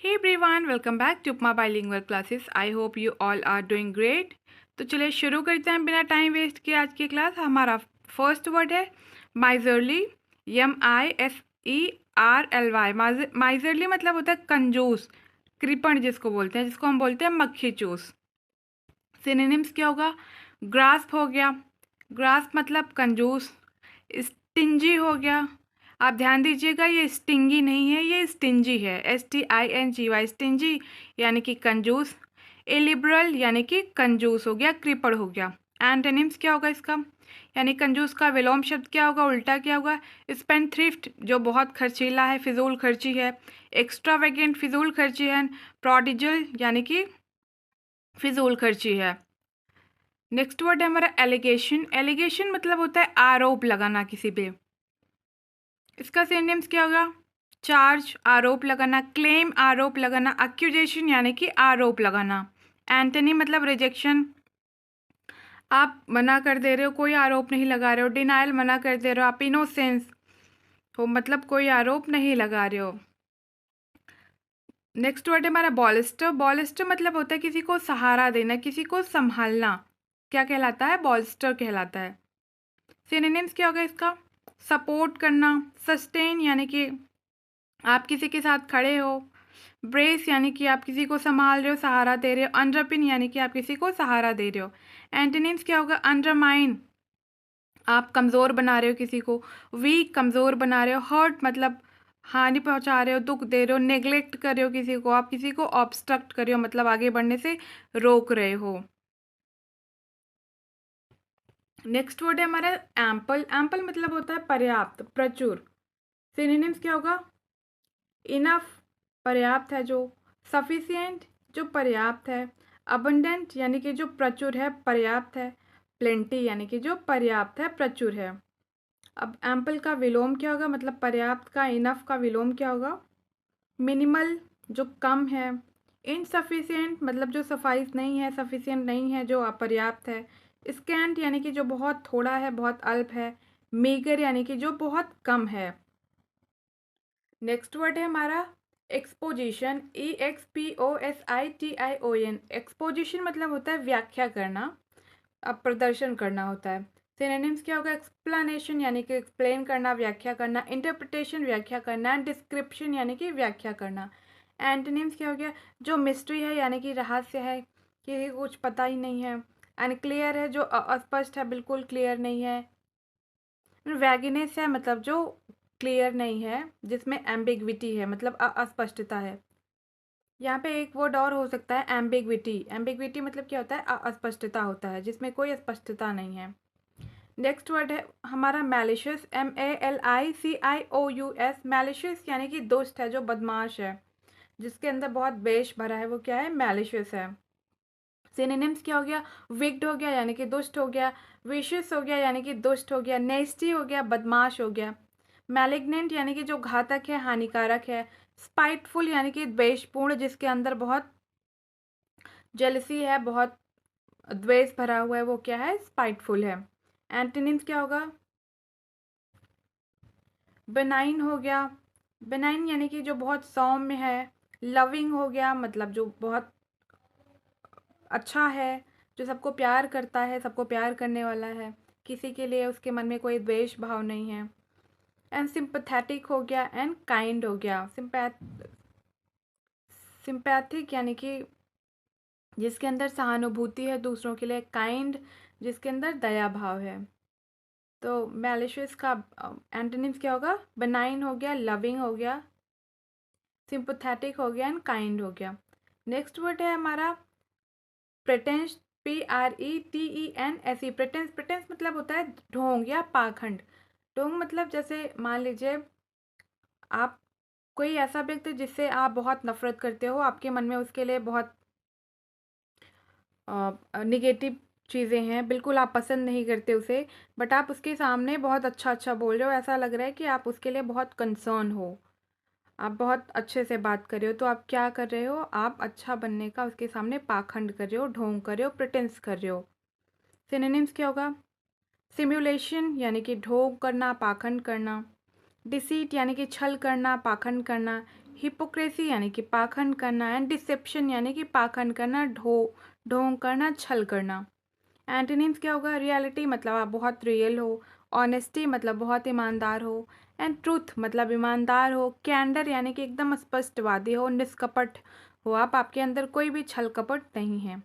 Hey everyone, welcome back to Upma Bilingual Classes. I hope you all are doing great. तो चलिए शुरू करते हैं बिना टाइम वेस्ट किए आज की क्लास। हमारा फर्स्ट वर्ड है माइजरली, MISERLY। माइजरली मतलब होता है कंजूस, कृपण जिसको बोलते हैं, जिसको हम बोलते हैं मक्खी चूस। सिनोनिम्स क्या होगा? ग्रास्प हो गया, ग्रास्प मतलब कंजूस। स्टिंजी हो गया, आप ध्यान दीजिएगा ये स्टिंगी नहीं है, ये स्टिंजी है, STINGY, स्टिंजी यानी कि कंजूस। इलिबरल यानी कि कंजूस हो गया, कृपण हो गया। एंटोनिम्स क्या होगा इसका? यानी कंजूस का विलोम शब्द क्या होगा, उल्टा क्या होगा? स्पेंडथ्रिफ्ट जो बहुत खर्चीला है, फिजूल खर्ची है। एक्स्ट्रावेगेंट फिजूल खर्ची है। प्रोडिजल यानी कि फिजूल खर्ची है। नेक्स्ट वर्ड है हमारा एलिगेशन। एलिगेशन मतलब होता है आरोप लगाना किसी पे। इसका सिनोनिम्स क्या होगा? चार्ज आरोप लगाना, क्लेम आरोप लगाना, अक्यूजेशन यानी कि आरोप लगाना। एंटनी मतलब रिजेक्शन, आप मना कर दे रहे हो, कोई आरोप नहीं लगा रहे हो। डिनायल मना कर दे रहे हो। आप इनोसेंस हो मतलब कोई आरोप नहीं लगा रहे हो। नेक्स्ट वर्ड है हमारा बॉलिस्टर। बॉलिस्टर मतलब होता है किसी को सहारा देना, किसी को संभालना। क्या कहलाता है? बॉलिस्टर कहलाता है। सिनोनिम्स क्या होगा इसका? सपोर्ट करना, सस्टेन यानी कि आप किसी के साथ खड़े हो। ब्रेस यानी कि आप किसी को संभाल रहे हो, सहारा दे रहे हो। अंडरपिन यानी कि आप किसी को सहारा दे रहे हो। एंटोनिम्स क्या होगा? अंडरमाइन, आप कमज़ोर बना रहे हो किसी को। वीक, कमज़ोर बना रहे हो। हर्ट मतलब हानि पहुंचा रहे हो, दुख दे रहे हो। नेग्लेक्ट कर रहे हो किसी को, आप किसी को ऑब्स्ट्रक्ट कर रहे हो मतलब आगे बढ़ने से रोक रहे हो। नेक्स्ट वर्ड है हमारा एम्पल। एम्पल मतलब होता है पर्याप्त, प्रचुर। सिनोनिम्स क्या होगा? इनफ, पर्याप्त है जो। सफिशिएंट, जो पर्याप्त है। अबंडेंट यानी कि जो प्रचुर है, पर्याप्त है। प्लेंटी यानी कि जो पर्याप्त है, प्रचुर है। अब एम्पल का विलोम क्या होगा? मतलब पर्याप्त का इनफ का विलोम क्या होगा? मिनिमल, जो कम है। इनसफिशिएंट मतलब जो सफाइस नहीं है, सफिशिएंट नहीं है, जो अपर्याप्त है। स्कैंट यानी कि जो बहुत थोड़ा है, बहुत अल्प है। मीगर यानी कि जो बहुत कम है। नेक्स्ट वर्ड है हमारा एक्सपोजिशन। EXPOSITION। एक्सपोजिशन मतलब होता है व्याख्या करना, अब प्रदर्शन करना होता है। सिनोनिम्स क्या होगा? एक्सप्लेनेशन यानी कि एक्सप्लेन करना, व्याख्या करना। इंटरप्रिटेशन व्याख्या करना। डिस्क्रिप्शन यानी कि व्याख्या करना। एंटोनिम्स क्या हो गया? जो मिस्ट्री है यानी कि रहस्य है, किसी को कुछ पता ही नहीं है। अनक्लियर है, जो अस्पष्ट है, बिल्कुल क्लियर नहीं है। वैगिनेस है मतलब जो क्लियर नहीं है, जिसमें एम्बिग्विटी है मतलब अस्पष्टता है। यहाँ पे एक वर्ड और हो सकता है, एम्बिग्विटी। एम्बिग्विटी मतलब क्या होता है? अस्पष्टता होता है, जिसमें कोई स्पष्टता नहीं है। नेक्स्ट वर्ड है हमारा मैलिशियस। MALICIOUS। मैलिशियस यानी कि दुष्ट है, जो बदमाश है, जिसके अंदर बहुत द्वेष भरा है, वो क्या है? मैलिशियस है। सिनोनिम्स क्या हो गया? विक्ड हो गया यानी कि दुष्ट हो गया। विशियस हो गया यानी कि दुष्ट हो गया। नेस्टी हो गया, बदमाश हो गया। मैलिग्नेंट यानी कि जो घातक है, हानिकारक है। स्पाइटफुल यानी कि द्वेषपूर्ण, जिसके अंदर बहुत जेलसी है, बहुत द्वेष भरा हुआ है, वो क्या है? स्पाइटफुल है। एंटोनिम्स क्या होगा? बेनाइन हो गया, बेनाइन यानी कि जो बहुत सौम्य है। लविंग हो गया मतलब जो बहुत अच्छा है, जो सबको प्यार करता है, सबको प्यार करने वाला है, किसी के लिए उसके मन में कोई द्वेष भाव नहीं है। एंड सिंपैथेटिक हो गया, एंड काइंड हो गया। सिंपैथिक यानी कि जिसके अंदर सहानुभूति है दूसरों के लिए। काइंड जिसके अंदर दया भाव है। तो मैलिशियस का एंटोनिम्स क्या होगा? बेनाइन हो गया, लविंग हो गया, सिंपैथेटिक हो गया, एंड काइंड हो गया। नेक्स्ट वर्ड है हमारा प्रेटेंस। PRETENSE। प्रेटेंस, प्रेटेंस मतलब होता है ढोंग या पाखंड। ढोंग मतलब जैसे मान लीजिए आप कोई ऐसा व्यक्ति जिससे आप बहुत नफरत करते हो, आपके मन में उसके लिए बहुत निगेटिव चीज़ें हैं, बिल्कुल आप पसंद नहीं करते उसे, बट आप उसके सामने बहुत अच्छा अच्छा बोल रहे हो, ऐसा लग रहा है कि आप उसके लिए बहुत कंसर्न हो, आप बहुत अच्छे से बात कर रहे हो। तो आप क्या कर रहे हो? आप अच्छा बनने का उसके सामने पाखंड कर रहे हो, ढोंग कर रहे हो, प्रिटेंस कर रहे हो। सिनोनिम्स क्या होगा? सिम्युलेशन यानी कि ढोंग करना, पाखंड करना। डिसीट यानी कि छल करना, पाखंड करना। हिपोक्रेसी यानी कि पाखंड करना, एंड डिसेप्शन यानी कि पाखंड करना, ढोंग करना, छल करना। एंटोनिम्स क्या होगा? रियलिटी मतलब आप बहुत रियल हो, ऑनेस्टी मतलब बहुत ईमानदार हो, एंड ट्रूथ मतलब ईमानदार हो, कैंडर यानी कि एकदम स्पष्टवादी हो, निष्कपट हो आप, आपके अंदर कोई भी छल कपट नहीं है।